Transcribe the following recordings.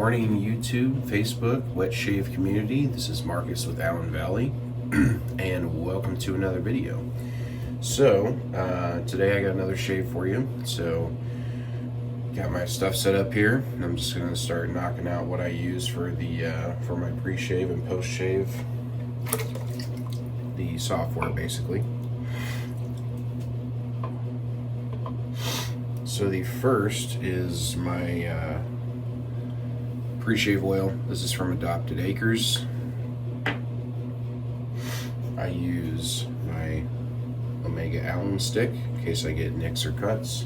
morning, YouTube, Facebook, Wet Shave community. This is Marcus with AllenValley, and welcome to another video. So, today I got another shave for you. So, got my stuff set up here, and I'm just going to start knocking out what I use for the for my pre-shave and post-shave, the software basically. So the first is my pre-shave oil. This is from Adopted Acres. I use my Omega Allen stick in case I get nicks or cuts.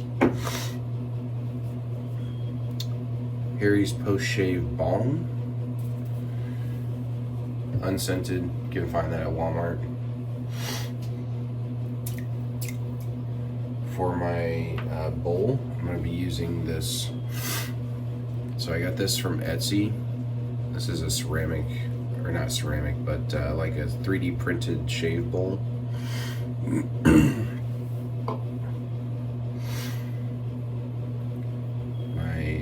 Harry's post-shave balm, unscented. You can find that at Walmart. For my bowl, I'm going to be using this. So I got this from Etsy. This is a ceramic, or not ceramic, but like a 3D printed shave bowl.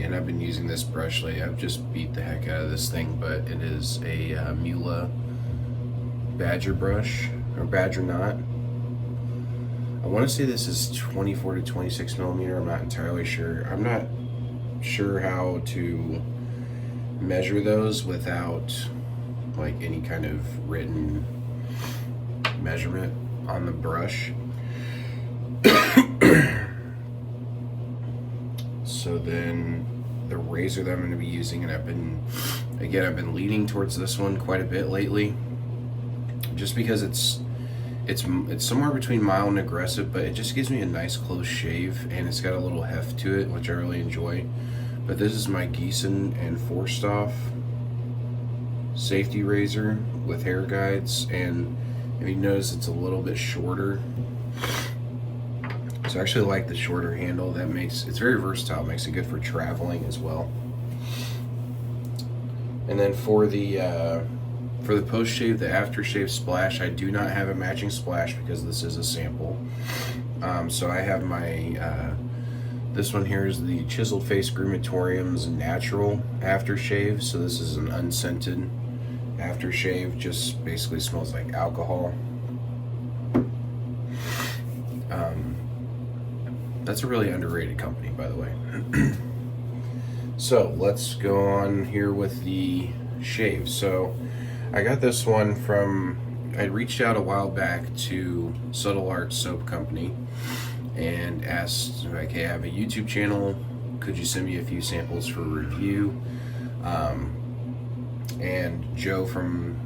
And I've been using this brush lately. I've just beat the heck out of this thing, but it is a Mula Badger brush, or Badger knot. I want to say this is 24 to 26 millimeter. I'm not entirely sure. I'm not sure how to measure those without like any kind of written measurement on the brush. So then the razor that I'm going to be using, and I've been leaning towards this one quite a bit lately, just because it's somewhere between mild and aggressive, but it just gives me a nice close shave, and it's got a little heft to it, which I really enjoy. But this is my Gießen and Forsthoff safety razor with hair guides, and if you notice, it's a little bit shorter. So I actually like the shorter handle. It's very versatile, makes it good for traveling as well. And then for the post-shave, the aftershave splash, I do not have a matching splash because this is a sample. So I have my, this one here is the Chiseled Face Grumatorium's natural aftershave. So this is an unscented aftershave, just basically smells like alcohol. That's a really underrated company, by the way. So let's go on here with the shave. So I got this one from, I reached out a while back to Subtle Art Soap Company and asked, like, hey, I have a YouTube channel, could you send me a few samples for review? And Joe from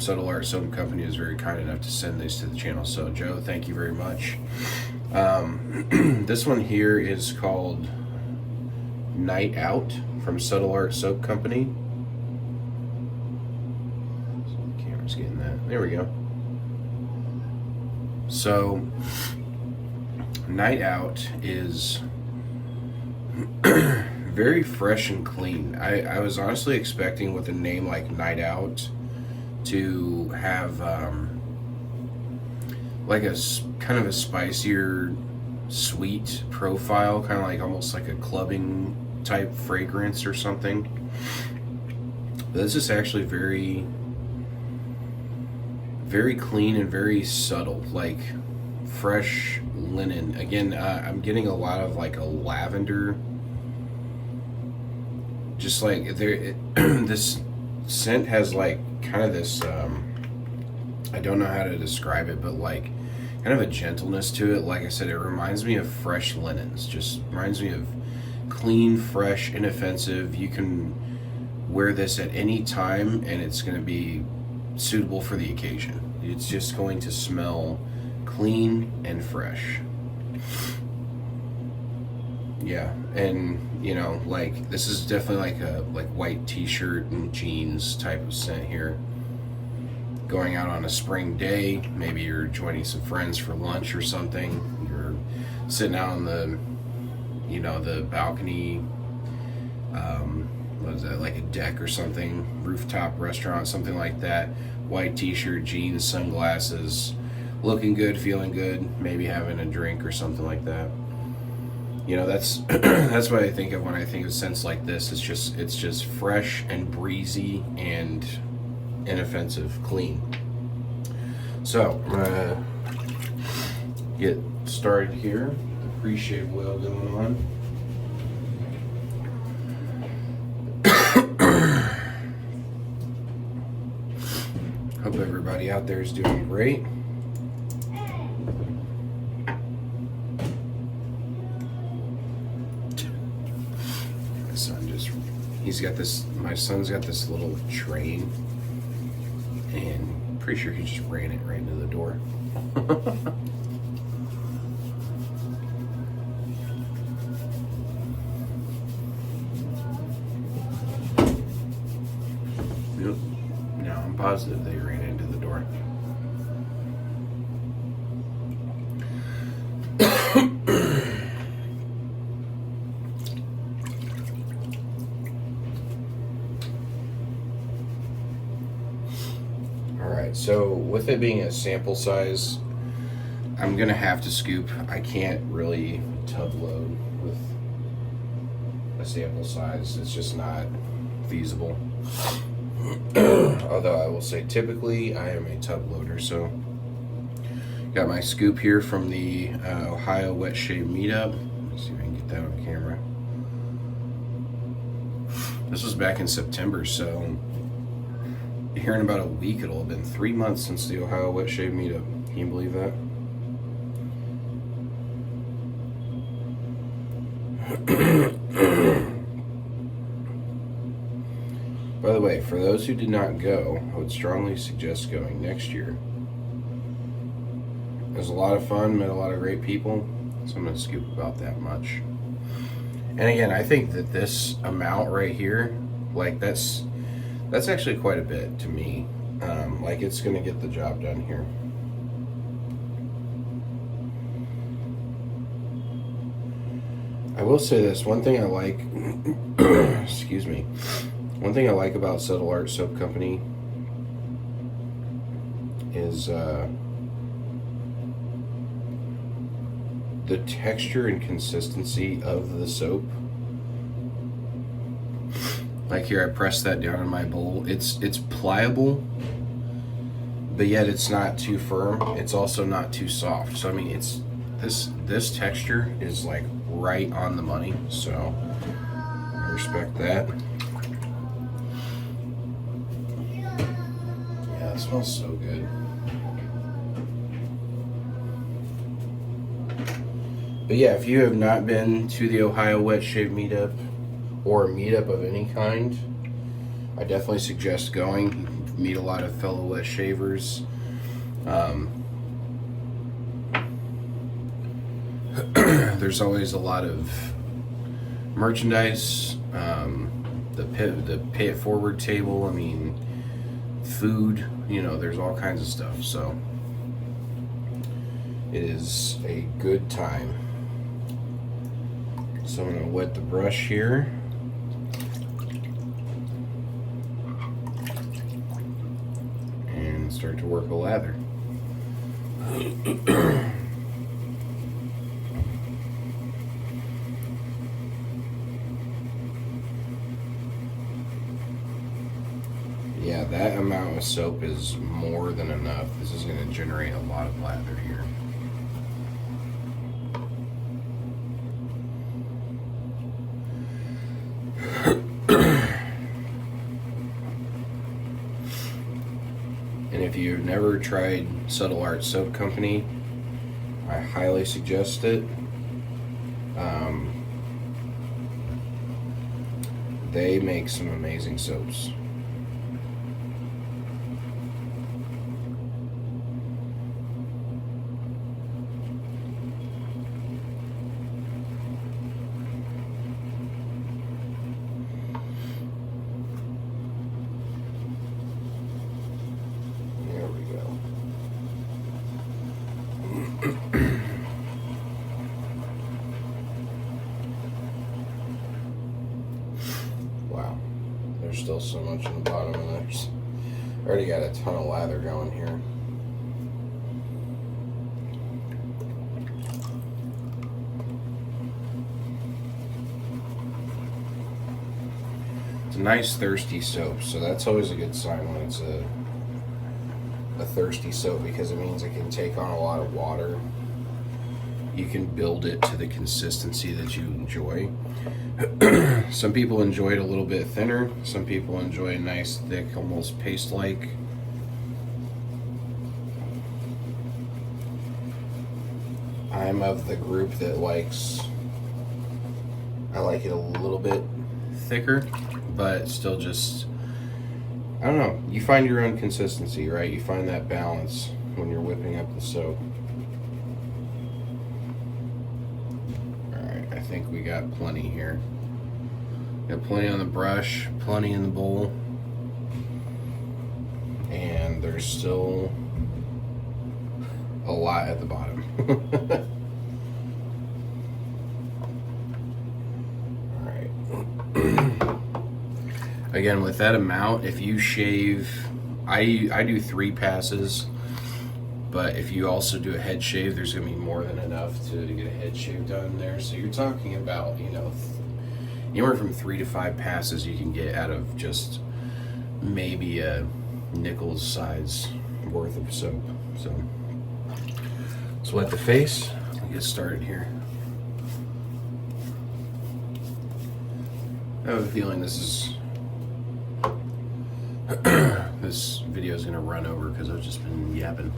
Subtle Art Soap Company was very kind enough to send these to the channel. So Joe, thank you very much. This one here is called Night Out from Subtle Art Soap Company. So the camera's getting that. There we go. So Night Out is very fresh and clean. I was honestly expecting with a name like Night Out to have like a kind of a spicier, sweet profile, kind of like almost like a clubbing type fragrance or something. But this is actually very, very clean and very subtle, like fresh linen. Again, I'm getting a lot of like a lavender, just like this scent has like kind of this I don't know how to describe it, but like kind of a gentleness to it. Like I said, it reminds me of fresh linens. Just reminds me of clean, fresh, inoffensive. You can wear this at any time and it's going to be suitable for the occasion. It's just going to smell clean and fresh. Yeah, and you know, like this is definitely like a white t-shirt and jeans type of scent here. Going out on a spring day, maybe you're joining some friends for lunch or something, you're sitting out on the, you know, the balcony, what is that, like a deck or something, rooftop restaurant, something like that, white t-shirt, jeans, sunglasses, looking good, feeling good, maybe having a drink or something like that. You know, that's that's what I think of when I think of scents like this. It's just fresh and breezy and inoffensive, clean. So I'm gonna get started here. Pre-shave oil going on. Hope everybody out there is doing great. My son's got this little train, and pretty sure he just ran it right into the door. Yep. No, I'm positive they ran into the door. So with it being a sample size, I'm gonna have to scoop. I can't really tub load with a sample size. It's just not feasible. Although I will say typically I am a tub loader. So got my scoop here from the Ohio Wet Shave Meetup. Let's see if I can get that on camera. This was back in September, so here in about a week, it'll have been 3 months since the Ohio Wet Shave Meetup. Can you believe that? By the way, for those who did not go, I would strongly suggest going next year. It was a lot of fun, met a lot of great people, so I'm going to scoop about that much. And again, I think that this amount right here, like that's actually quite a bit to me. Like it's gonna get the job done here. I will say this, one thing I like, excuse me, one thing I like about Subtle Art Soap Company is the texture and consistency of the soap. Like here, I press that down in my bowl. It's pliable, but yet it's not too firm. It's also not too soft. So I mean, it's this texture is like right on the money. So I respect that. Yeah, it smells so good. But yeah, if you have not been to the Ohio Wet Shave Meetup, or a meetup of any kind, I definitely suggest going. You can meet a lot of fellow wet shavers. There's always a lot of merchandise. The pay it forward table. I mean, food. You know, there's all kinds of stuff. So it is a good time. So I'm gonna wet the brush here. Start to work a lather. Yeah, that amount of soap is more than enough. This is going to generate a lot of lather here. And if you've never tried Subtle Art Soap Company, I highly suggest it. They make some amazing soaps. Wow, there's still so much in the bottom, and there's already got a ton of lather going here. It's a nice thirsty soap, so that's always a good sign when it's a thirsty soap, because it means it can take on a lot of water. You can build it to the consistency that you enjoy. Some people enjoy it a little bit thinner. Some people enjoy a nice, thick, almost paste-like. I'm of the group that I like it a little bit thicker, but still just, I don't know. You find your own consistency, right? You find that balance when you're whipping up the soap. Alright, I think we got plenty here. Got plenty on the brush, plenty in the bowl. And there's still a lot at the bottom. Again, with that amount, if you shave, I do 3 passes, but if you also do a head shave, there's going to be more than enough to get a head shave done there. So you're talking about, anywhere from 3 to 5 passes you can get out of just maybe a nickel's size worth of soap. So let's wet the face and get started here. I have a feeling this video is going to run over because I've just been yapping.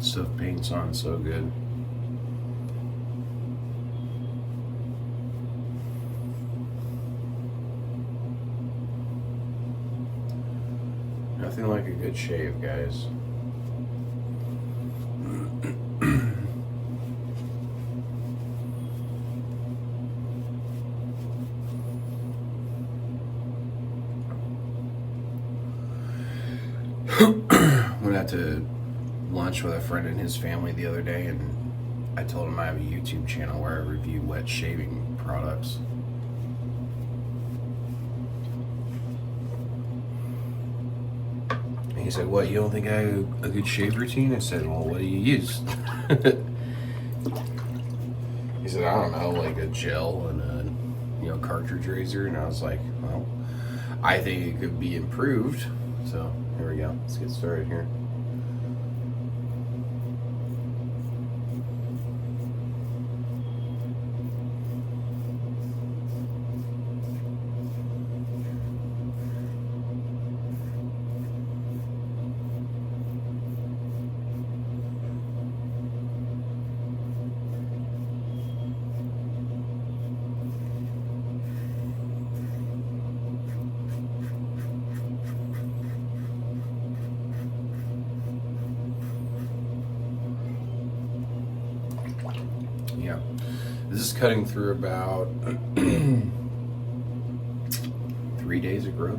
Stuff paints on so good. Nothing like a good shave, guys. Went out to lunch with a friend and his family the other day, and I told him I have a YouTube channel where I review wet shaving products. And he said, "What, you don't think I have a good shave routine?" I said, "Well, what do you use?" He said, "I don't know, like a gel and a cartridge razor." And I was like, "Well, I think it could be improved." So here we go. Let's get started here. Yeah, this is cutting through about 3 days of growth.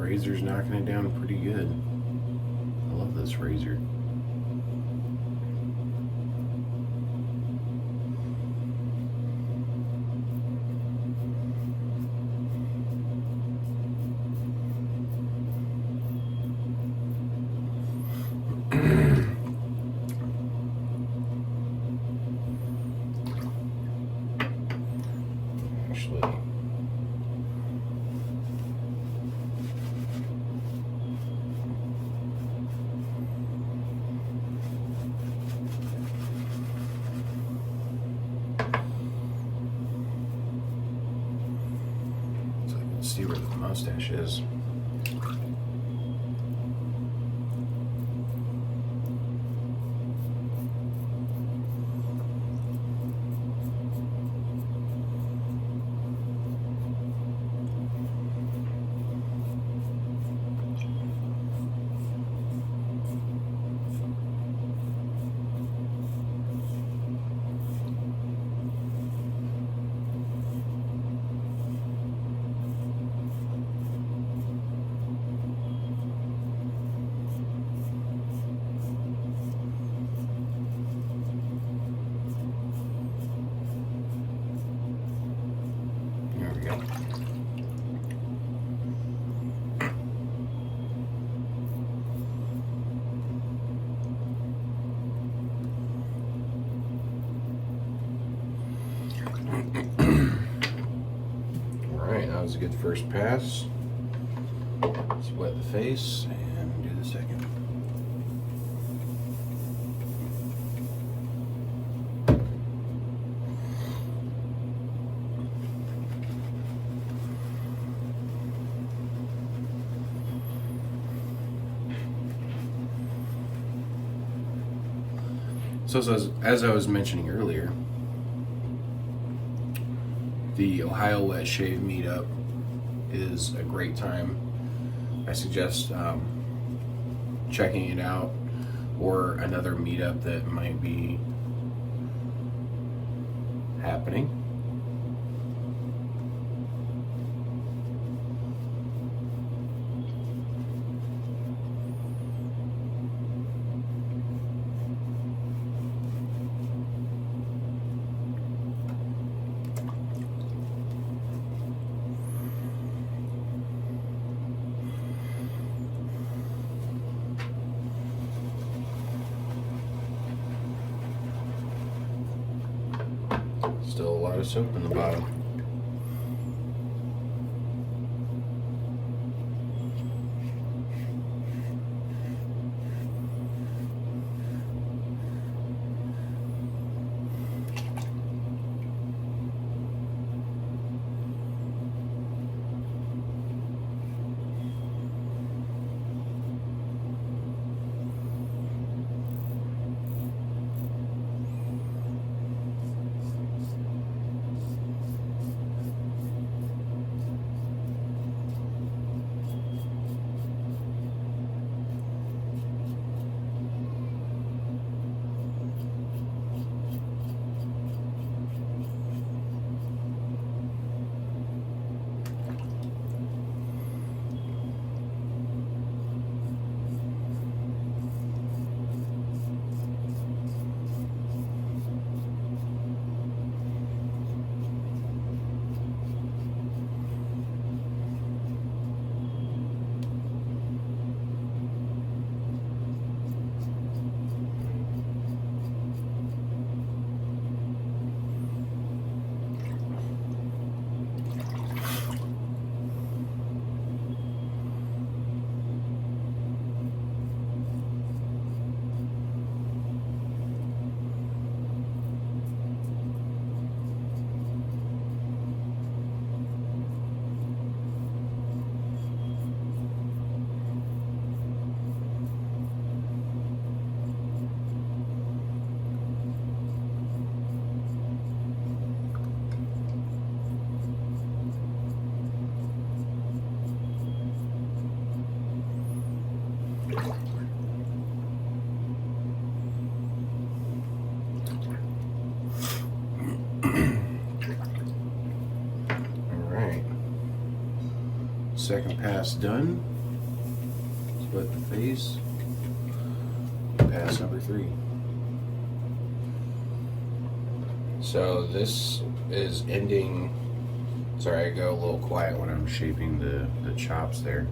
Razor's knocking it down pretty good. I love this razor. mustache is. There we go. Alright, that was a good first pass. Let's wet the face and do the second. So as I was mentioning earlier, the Ohio Wet Shave meetup is a great time. I suggest checking it out, or another meetup that might be happening. Still a lot of soap in the bottom. Alright. Second pass done. Split the face. Pass number 3. So this is ending. Sorry, I go a little quiet when I'm shaping the chops there.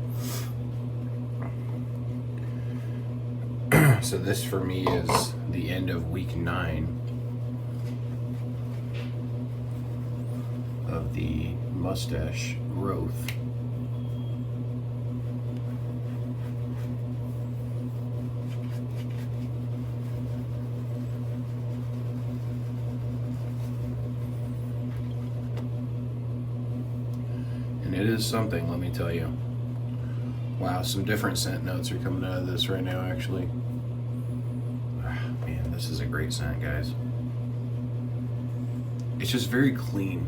So this for me is the end of week 9 of the mustache growth. And and it is something, let me tell you. Wow, some different scent notes are coming out of this right now, actually. Man, this is a great scent, guys. It's just very clean.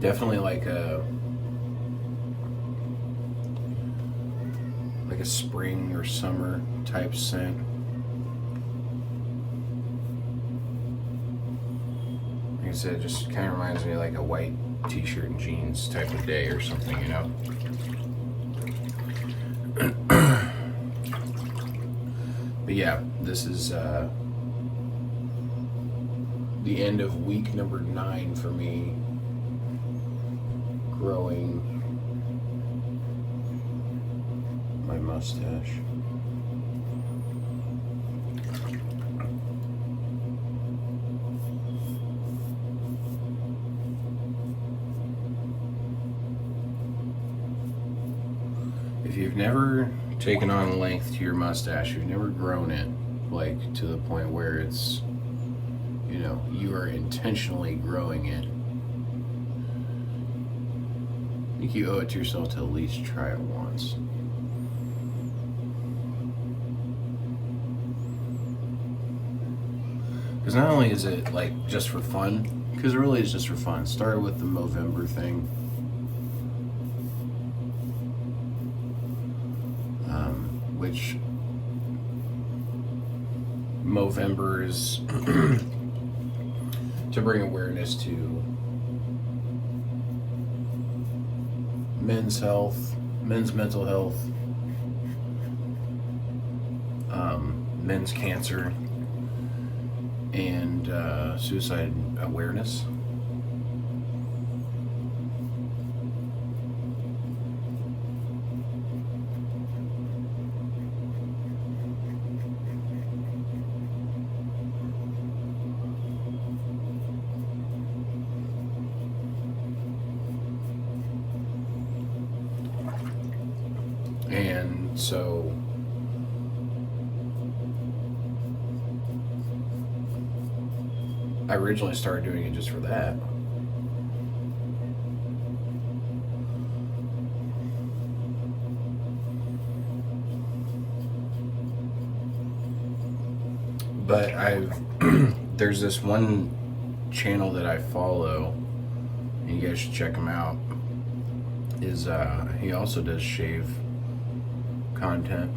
Definitely like a spring or summer type scent. Like I said, it just kind of reminds me of like a white t-shirt and jeans type of day or something, you know? But yeah, this is the end of week number 9 for me growing my mustache. If you've never taken on length to your mustache, you've never grown it like to the point where it's, you know, you are intentionally growing it, I think you owe it to yourself to at least try it once. Because not only is it like just for fun, because it really is just for fun. It started with the Movember thing. Which Movember is to bring awareness to men's health, men's mental health, men's cancer, and suicide awareness. And so I originally started doing it just for that. But there's this one channel that I follow, and you guys should check him out. He also does shave content.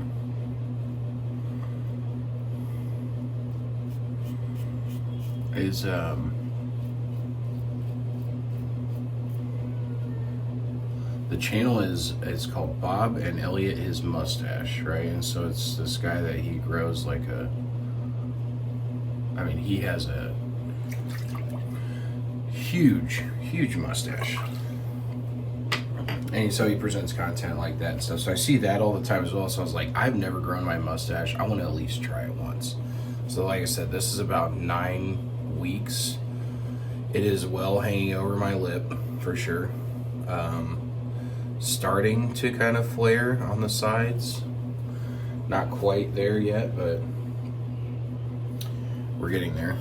The channel is called Bob and Elliot His Mustache, right? And so it's this guy that he grows like he has a huge mustache. And so he presents content like that and stuff. So I see that all the time as well. So I was like, I've never grown my mustache. I want to at least try it once. So like I said, this is about 9 weeks. It is well hanging over my lip for sure. Starting to kind of flare on the sides. Not quite there yet, but we're getting there.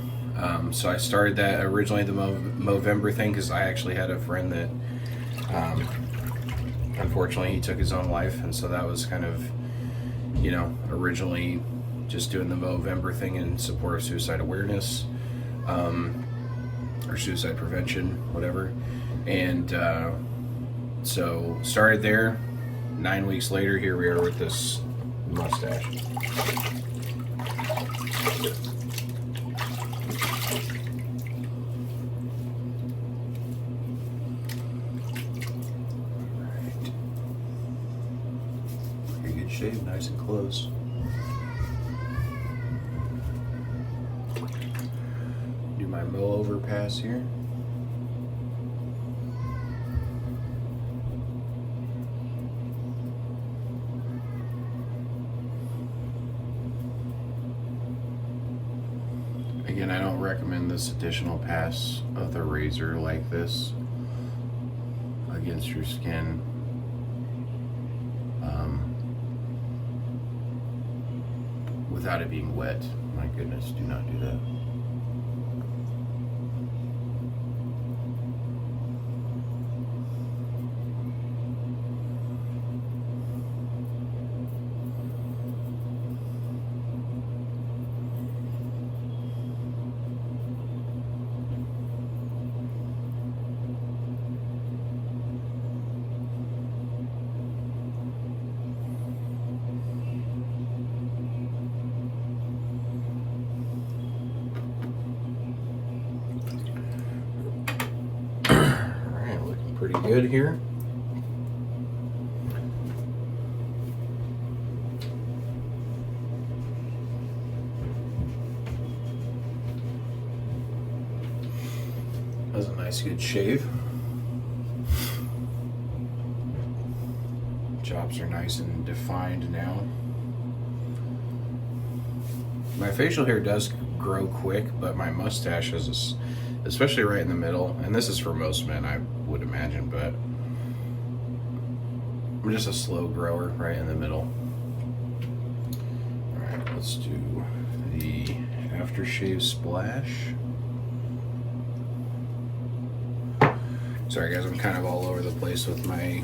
So I started that originally, the Movember thing, because I actually had a friend that unfortunately he took his own life, and so that was kind of, you know, originally just doing the Movember thing in support of suicide awareness, or suicide prevention, whatever. And so started there. 9 weeks later, here we are with this mustache. Shave nice and close. Do my mow over pass here. Again, I don't recommend this additional pass of the razor like this against your skin. Without it being wet. My goodness, do not do that. good here. That was a nice good shave. Chops are nice and defined now. My facial hair does grow quick, but my mustache is, especially right in the middle, and this is for most men, I would imagine, but I'm just a slow grower right in the middle. All right, let's do the aftershave splash. Sorry guys, I'm kind of all over the place with my,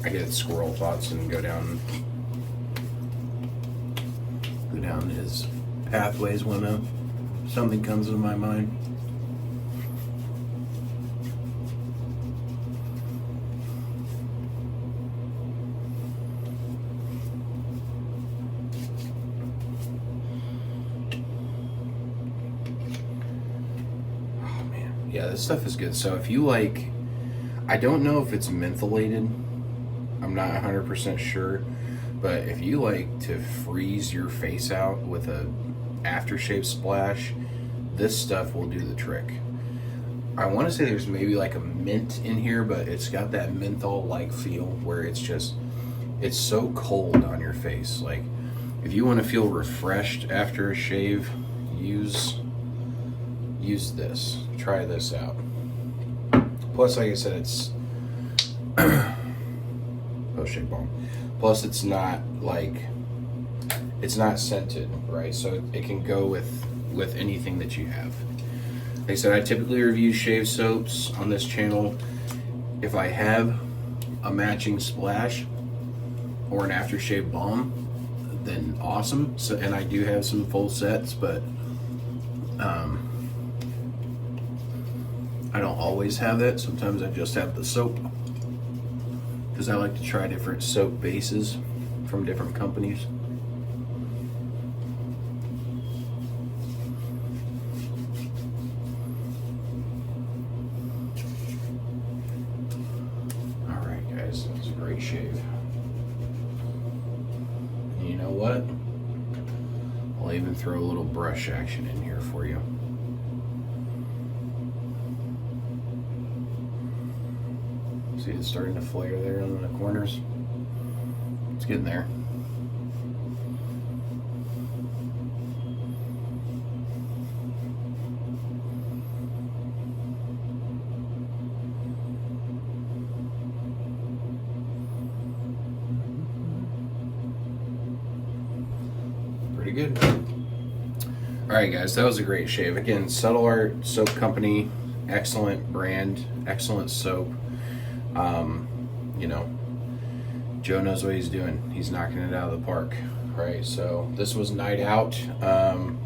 I get squirrel thoughts and go down his pathways when something comes into my mind. Oh man, yeah, this stuff is good. So if you like, I don't know if it's mentholated, I'm not 100% sure, but if you like to freeze your face out with a aftershave splash, this stuff will do the trick. I want to say there's maybe like a mint in here, but it's got that menthol-like feel where it's just, it's so cold on your face. Like if you want to feel refreshed after a shave, use this. Try this out. Plus, like I said, it's post-shave balm. Plus, it's not scented, right? So it can go with anything that you have. Like I said, I typically review shave soaps on this channel. If I have a matching splash or an aftershave balm, then awesome. So, and I do have some full sets, but I don't always have that. Sometimes I just have the soap, because I like to try different soap bases from different companies. All right, guys, that was a great shave. And you know what? I'll even throw a little brush action in here for you. See, it's starting to flare there on the corners. It's getting there. Pretty good. All right, guys, that was a great shave. Again, Subtle Art Soap Company, excellent brand, excellent soap. You know, Joe knows what he's doing. He's knocking it out of the park, right? So this was Night Out. I'm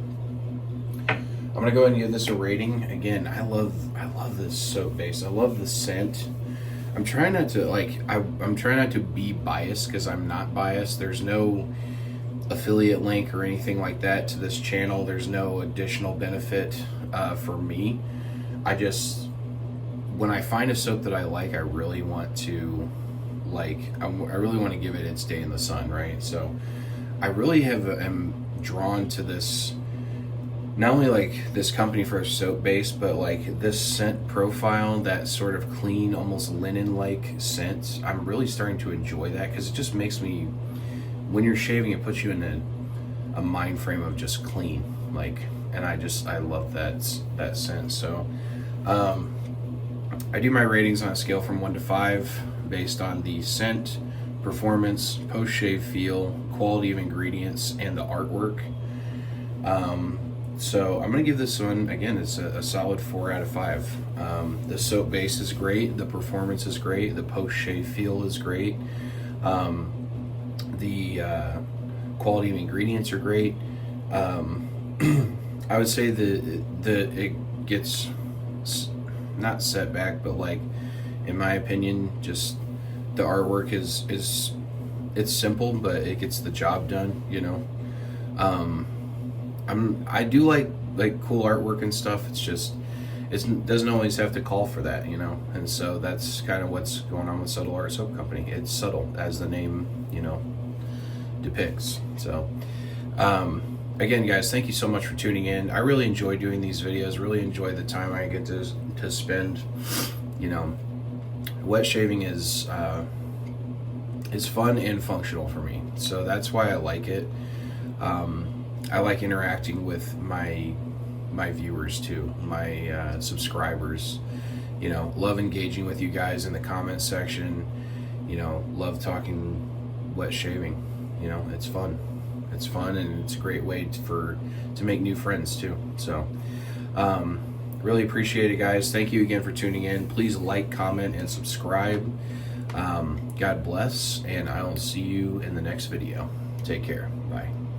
gonna go ahead and give this a rating. Again, I love this soap base. I love the scent. I'm trying not to I'm trying not to be biased, because I'm not biased. There's no affiliate link or anything like that to this channel. There's no additional benefit for me. When I find a soap that I like, I really want to I really want to give it its day in the sun, right? So I really am drawn to this, not only like this company for a soap base, but like this scent profile, that sort of clean, almost linen-like scent. I'm really starting to enjoy that, because it just makes me, when you're shaving, it puts you in a mind frame of just clean, and I love that scent. So I do my ratings on a scale from 1 to 5 based on the scent, performance, post-shave feel, quality of ingredients, and the artwork. So I'm gonna give this one, again, it's a solid 4 out of 5. The soap base is great, the performance is great, the post-shave feel is great, the quality of ingredients are great. I would say it gets not set back, but in my opinion, just the artwork is it's simple, but it gets the job done, you know. I do like cool artwork and stuff. it doesn't always have to call for that, you know. And so that's kind of what's going on with Subtle Art Soap Company. It's subtle, as the name, you know, depicts. So again, guys, thank you so much for tuning in. I really enjoy doing these videos, really enjoy the time I get to spend. You know, wet shaving is fun and functional for me, so that's why I like it. I like interacting with my viewers too, my subscribers. You know, love engaging with you guys in the comments section. You know, love talking wet shaving. You know, it's fun. It's fun, and it's a great way to make new friends too. So really appreciate it, guys. Thank you again for tuning in. Please like, comment, and subscribe. God bless, and I'll see you in the next video. Take care. Bye.